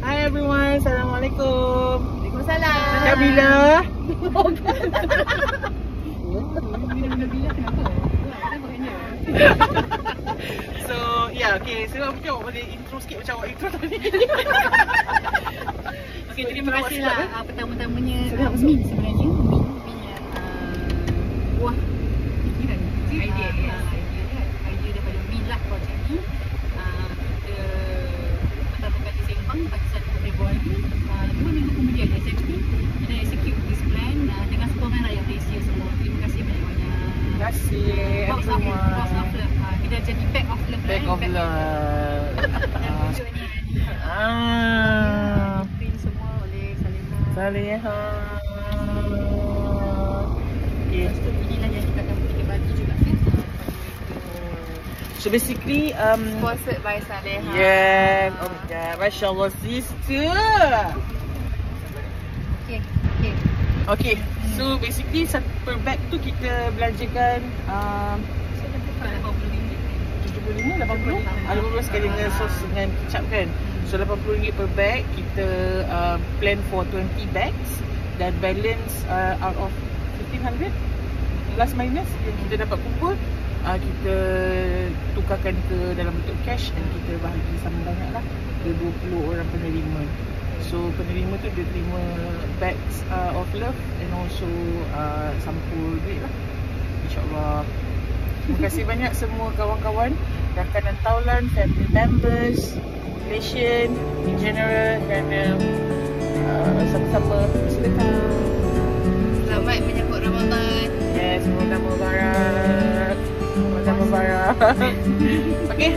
Hi everyone, Assalamualaikum. Waalaikumsalam. Dah bila? So, yeah, okay. So, mungkin awak boleh intro sikit macam awak intro tadi. Okay, terima kasih lah. Pertama-tamanya Sedap Mi sebenarnya. Mi yang buah fikiran. Idea daripada Mi lah projek ni. Kita pertama kali sembang pada 1 Februari. 2 minggu kemudian SFP kita execute this plan dengan sokongan rakyat Malaysia semua. Terima kasih banyak-banyak. Terima kasih Box of Love. Kita jadi Bag of Love. Bag of Love. Print semua oleh Saleha. Okay. Lepas tu inilah yang kita akan kita bagi juga kan. So basically, Sponsored by Saleha. yeah, oh my god, Masya Allah sister. Okay, so basically per bag tu kita belanjakan 75, 80? 80 sekali dengan sos dengan kecap kan. So RM80 per bag. Kita plan for 20 bags. Dan balance out of 1500 plus minus yang kita dapat kumpul, kita tukarkan ke dalam bentuk cash dan kita bahagi sama banyak lah ke 20 orang penerima. So penerima tu dia terima bags of love and also sampul duit lah, InsyaAllah. Terima kasih banyak semua kawan-kawan, rakan dan taulan, family members, Malaysian in general, dan sama-sama bersedekah. Selamat menyambut Ramadan. Yes, Ramadan Mubarak. Ramadan Mubarak. Okay.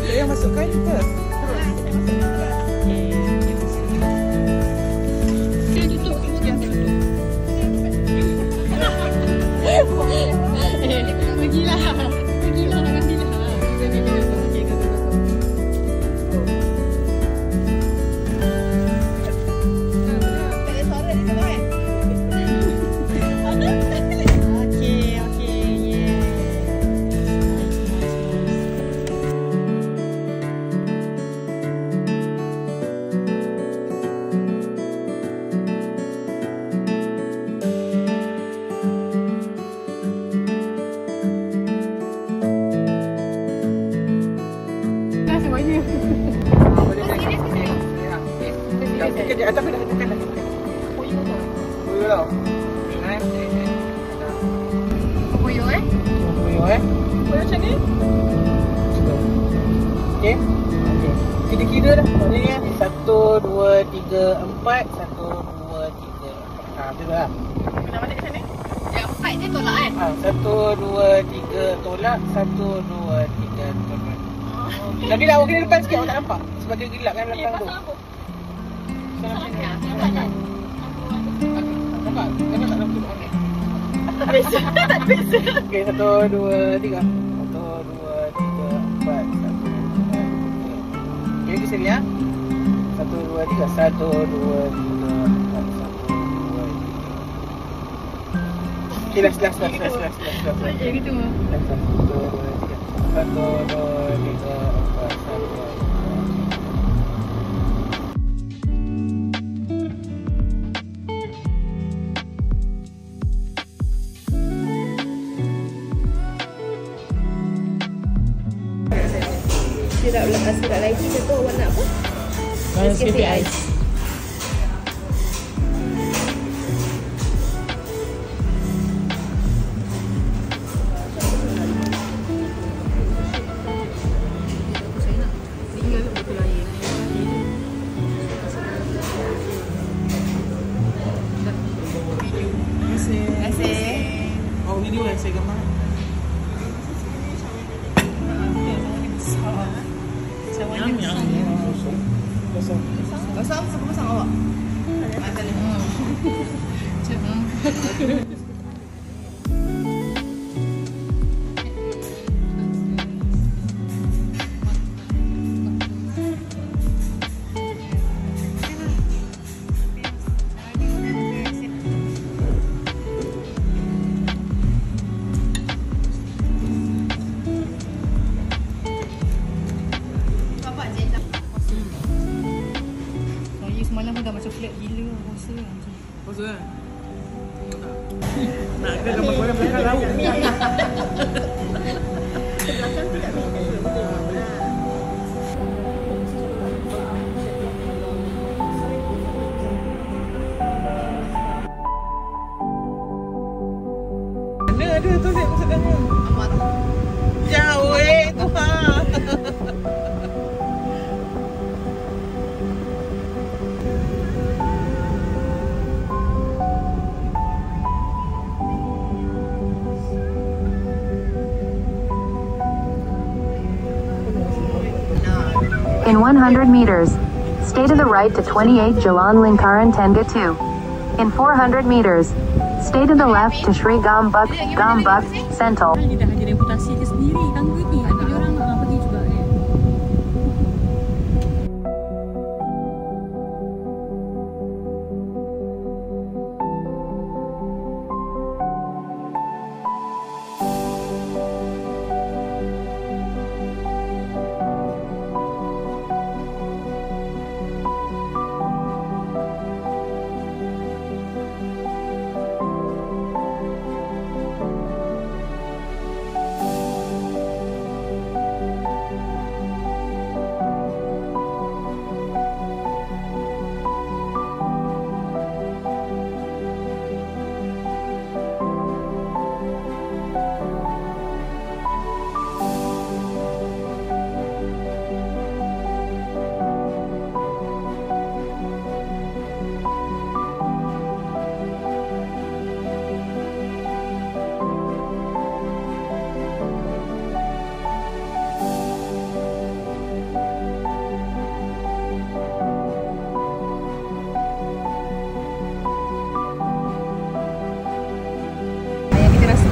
Saya masukkan ke? Dia tutup. Pergilah. Pergilah. Sekejap, tapi dah tekan dah. Koyo tau. Koyo tau. Koyo Koyo Koyo macam ni? Okay. Kira-kira dah. Maksudnya 1, 2, 3, 4. 1, 2, 3. Betul lah. Bila balik kat sini? Yang 4 je tolak kan? 1, 2, 3 tolak. 1, 2, 3 tolak. Tapi dah awak kena depan sikit, awak tak nampak. Sebab dia gelap kan belakang tu. Nampak? Nampak tak lampu? Tak biasa. Tak biasa. Okay, 1, 2, 3. 1, 2, 3, 4. 1, 2, 3. Okay, kesini ya. 1, 2, 3. 1, 2, 3, 4. 1, 2, 3. Okay, last. Macam gitu. 1, 2, 3. 1, 2, 3, 4. 1, 2. Sirap lagi je tu awak nak apa? Nescafe Ice. Terima kasih. Oh, video yang saya gambar. Pasang siapa pasang awak? Makan ni. Semalam pun dah macam flat gila rasa macam. Rasa kan? Nak ke gambar korang belakang laut? Belakang tidak Mana ada toilet maksudnya? amat. Jauh Tuhan. In 100 meters, stay to the right to 28 Jalan Lingkaran Tengah 2. In 400 meters, stay to the left to Sri Gambak Sentul. Dia dah ada reputasi dia sendiri tangga ni. Tapi dia orang pergi juga kan.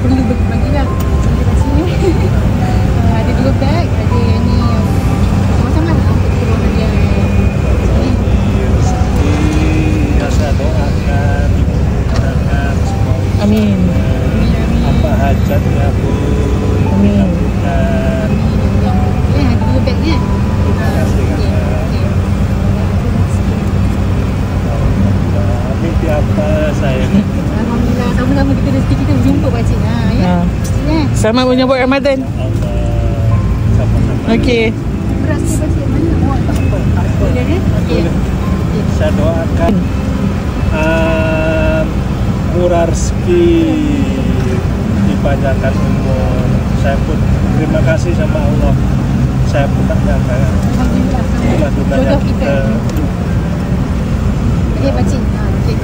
Perlu bagi lah sampai kat sini. Ada 2 beg, ada yang ni macam-macam lah untuk keperluan dia. Biasa doakan, dimudahkan semua. Amin. Apa hajatnya pun dilakukan. Ada 2 beg kan? Terima kasih kakak. Mimpi apa saya? Alhamdulillah, sama-sama kita rezeki kita berjumpa pakcik. Ya. Selamat menyambut Ramadan. Allah, sama-sama. Okey. Beras ni pakcik mana? Awak tak apa. Tak apa. Boleh kan? Okey. saya doakan murah rezeki, dipanjangkan umur. Saya pun terima kasih sama Allah, saya pun tak nyangka itulah gunanya kita. Okey, pakcik. Okey.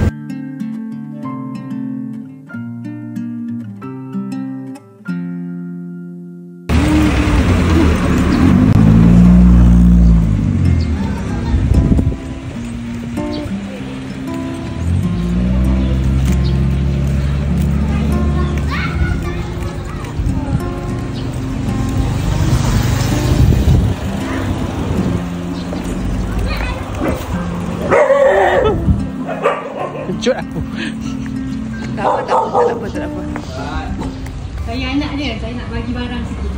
Kejut aku. Tak apa. Saya anak dia, saya nak bagi barang sikit.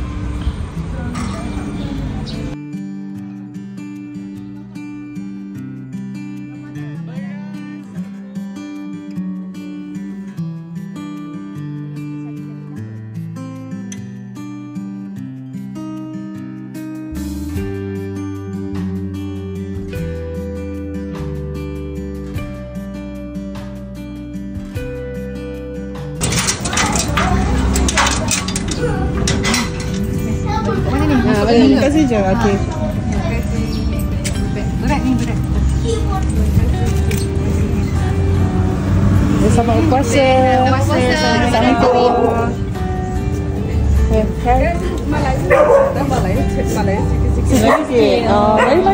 Terima kasih je. Okey. Berat ni, berat. Selamat berpuasa. Assalamualaikum. Malay sikit. Baik.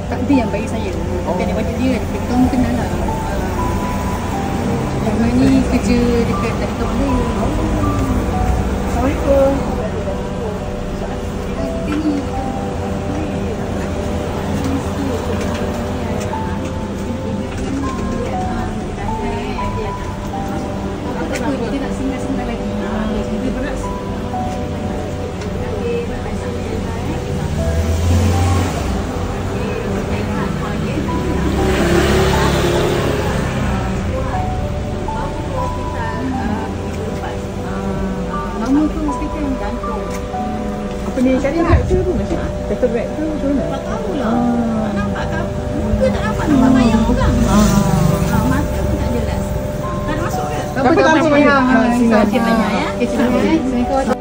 Tak ada yang bagi saya. Tapi adik beradik dia, dekat kamu kenal lah. Yang ni kerja dekat tadi kawan saya. Assalamualaikum. Kita ni kita nak singgah-singgah lagi. Kita berat. Nama tu hospital yang gantung. Apa ni cataract ke apa macam? Cataract ke macam mana? Tak tahulah. Tak nampak tak? Muka tak nampak nampak bayang orang. Mata pun tak jelas. Tak ada masuk ke? Tak apa. Singgah banyak ya. Assalamualaikum.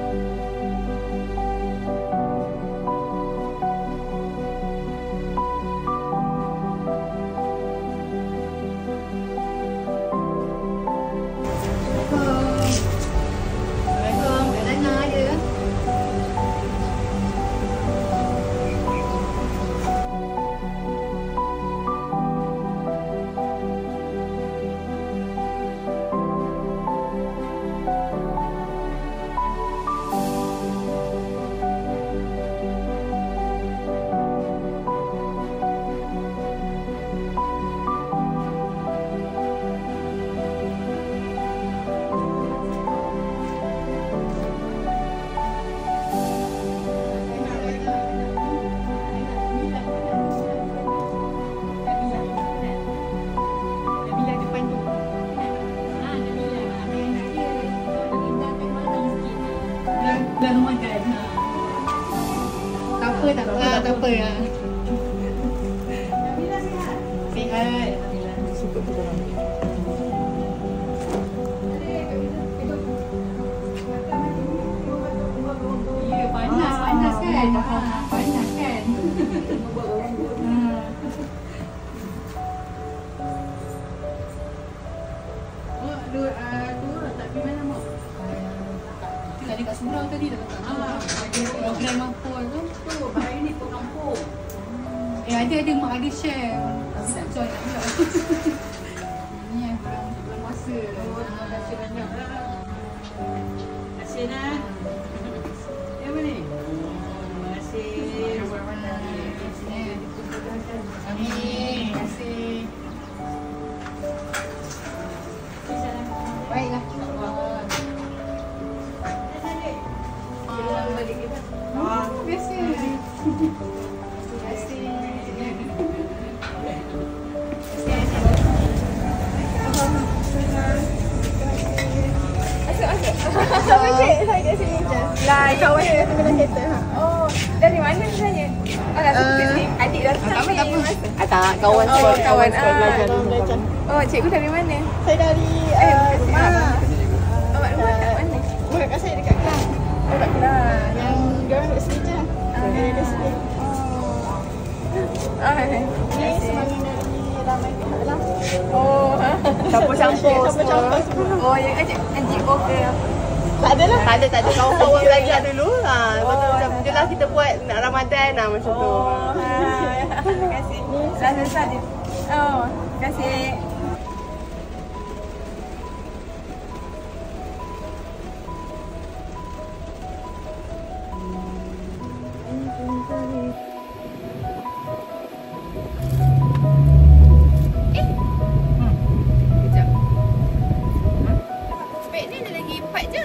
kan? Banyak kan? Dua tak pergi mana mak? Itu ada kat Surau tadi dah letak. Program apa tu? Tu, hari ni tu kampung. Ada mak ada share. Macam nak pula. Ni belum masa. Terima kasih banyak. Terima kasih Nan. Yang mana ni? Terima kasih. Amin. Terima kasih. Baiklah. Balik kita. Biasa. Terima kasih. Sama cik, saya kat sini je. Lah, kawan saya tengah kereta. Oh, dari mana sebenarnya? Oh, adik datang ni. Tak, kawan saya. Oh, kawan. belajar. Oh, cikgu dari mana? Saya dari rumah. Awak rumah kat mana? Rumah kakak saya dekat Kelang. Oh, kat Kelang. Yang diorang duduk sini je. Dari sini. Ni semangat dari ramai pihak lah. Oh, Campur-campur semua. Oh, yang NGO ke apa? Tak ada lah. Tak ada kawan-kawan belajar dulu. Lepas tu macam je lah kita buat nak Ramadan lah macam tu. Terima kasih. Dah selesai dia. Oh, terima kasih. Kejap. Spek ni ada lagi 4 je.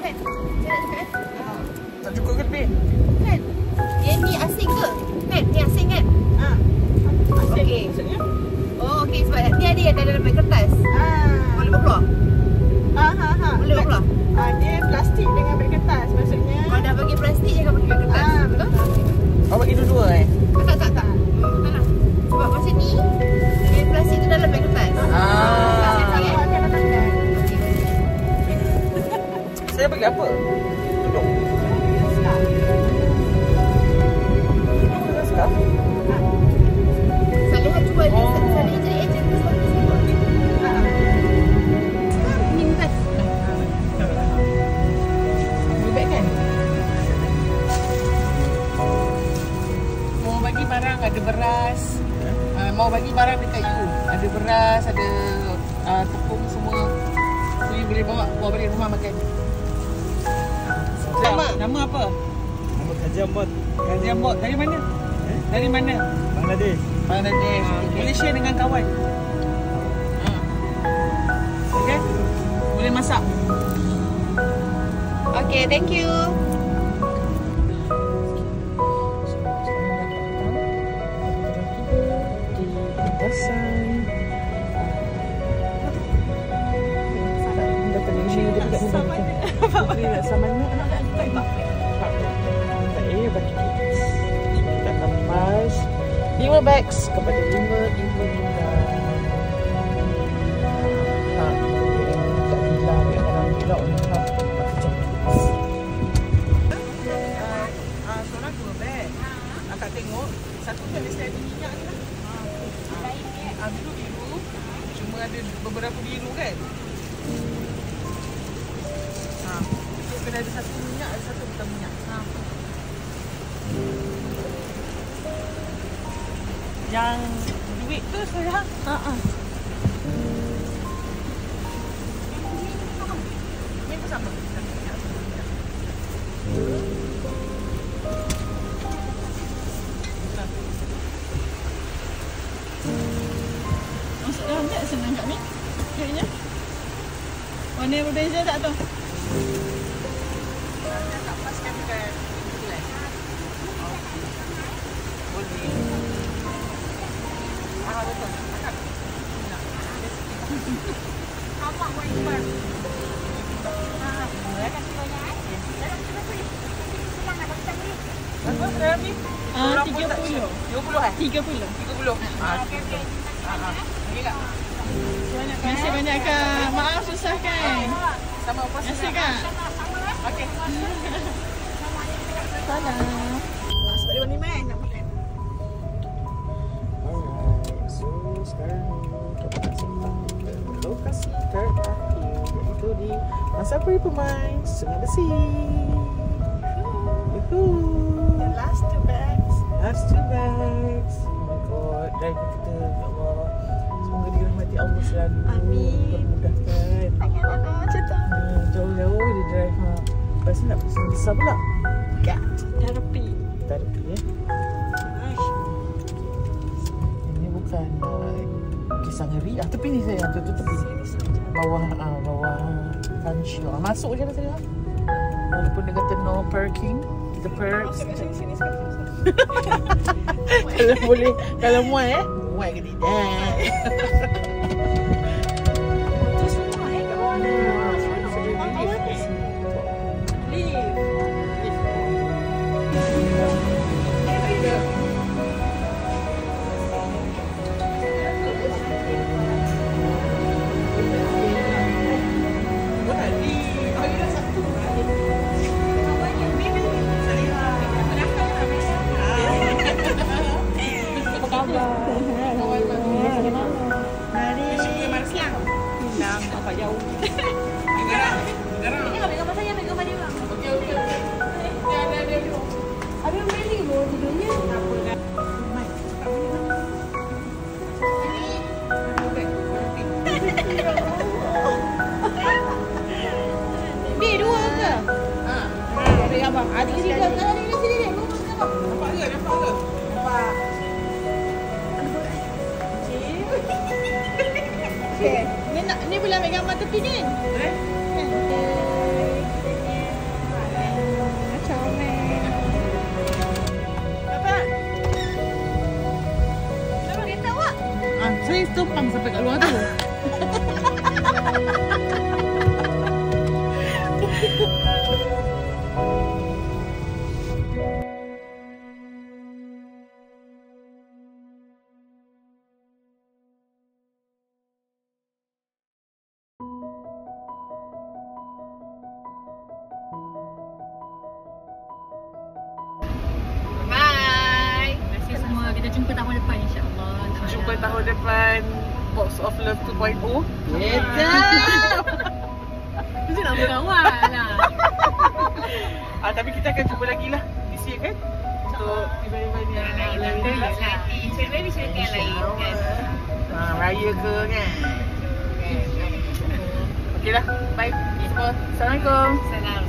Kan? Saya nak cakap Tak cukup ke lebih? kan? Yang ni asing ke? Kan? Ni asing kan? Okey. Oh, okey sebab ni ada yang dalam beg kertas. Boleh berkeluar? Boleh berkeluar? Dia plastik dengan beg kertas. Maksudnya Kalau dah bagi plastik jangan bagi beg kertas. Betul? Awak bagi dua-dua Tak. Betul lah. Sebab macam ni, dia plastik tu dalam beg kertas. akan datangkan. Saya bagi apa? Duduk. Duduk dengan scarf? Salihah cuba dia, Salihah jadi ejen tu sebab ni bukan. Lebih kan? Mau bagi barang ada beras. Mau bagi barang dekat you. Ada beras, ada tepung semua. So you boleh bawa balik rumah makan. Nama apa? Nama Kajian Bot. Kajian Bot. Dari mana? Dari mana? Bangladesh. Bangladesh. Boleh share dengan kawan. Okay? Boleh masak. Okay, thank you. Samanya bagi kita kemas 5 bags kepada 5 ibu kita. Tak bilang dia dalam bilang untuk seorang 2 bag. Akak tengok satu tu mesti ada minyak ni lah. Biru-biru cuma ada beberapa biru kan. So kena ada satu minyak, ada satu bukan minyak. Yang duit tu sekarang? Ni pun sama. Masuk dalam tak senang kat ni? Kayaknya. Warna yang berbeza tak tu? Tak paskan dekat kelas. Boleh. Betul. Awak wiper. Apa sekarang ni? 30. 30 eh? 30. 30. Okey. Okey tak? Terima kasih banyak Kak. Maaf susah kan? Sama apa Terima kasih Kak. Okey. Sana. Sebab dia ni main nak makan. Alright, so sekarang kita nak sembang ke lokasi terakhir, iaitu di Masapuri Permai, Sungai Besi. Yuhuu. The last 2 bags. Last 2 bags. Oh my god, driver kita, ya Allah. Semoga dirahmati Allah selalu. Amin. Permudahkan. Macam tu. Jauh-jauh dia drive. Lepas ni nak pergi Sungai Besar pula. Kak, terapi. Terapi Ini bukan kisah ngeri. Tepi ni sayang, tu tepi. Bawah Tansyo. Masuk je lah saya. Walaupun dia kata no parking, kita park. Sini sekali. Kalau boleh, kalau muat muat ke tidak. Tu semua kat bawah ni. Lift. Okay. Ni boleh ambil gambar tepi kan? Macam mana? Bapak. Bapak kereta awak? Saya tumpang sampai kat luar tu. Kita jumpa tahun depan insya-Allah. Jumpa tahun depan Box of Love 2.0. Mesti nak berkawan lah. Tapi kita akan jumpa lagi lah this year kan? Untuk event-event yang lain. Cerita yang lain kan. Raya ke kan? Okey lah. Bye semua. Assalamualaikum. Salam.